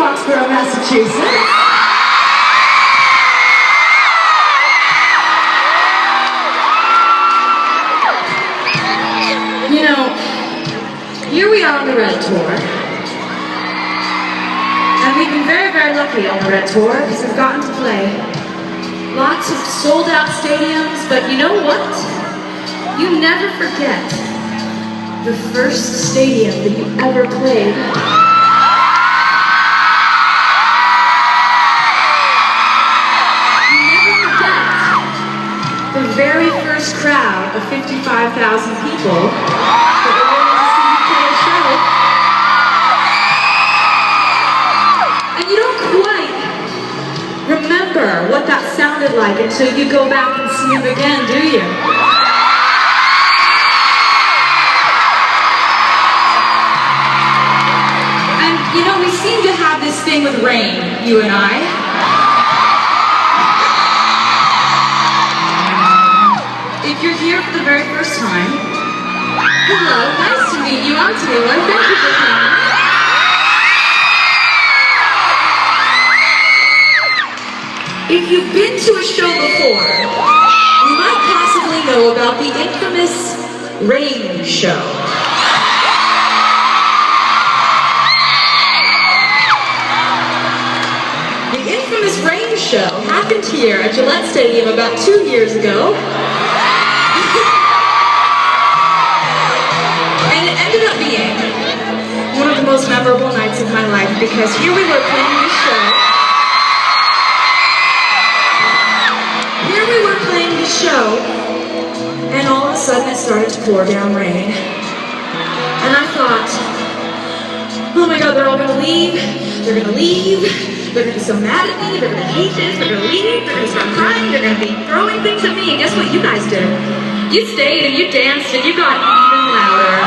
Foxborough, Massachusetts. You know, here we are on the Red Tour. And we've been very, very lucky on the Red Tour because we've gotten to play lots of sold-out stadiums, but you know what? You never forget the first stadium that you ever played. The very first crowd of 55,000 people that were willing to see you play a show. And you don't quite remember what that sounded like until you go back and see him again, do you? And you know, we seem to have this thing with rain, you and I. If you're here for the very first time, hello, nice to meet you. I'm Taylor. Thank you for coming. If you've been to a show before, you might possibly know about the infamous rain show. The infamous rain show happened here at Gillette Stadium about 2 years ago. And it ended up being one of the most memorable nights of my life because here we were playing this show. Here we were playing this show, and all of a sudden it started to pour down rain. And I thought, oh my God, they're all gonna leave. They're gonna leave. They're gonna be so mad at me. They're gonna hate this. They're gonna leave. They're gonna start crying. They're gonna be throwing things at me. And guess what you guys did? You stayed and you danced and you got even louder.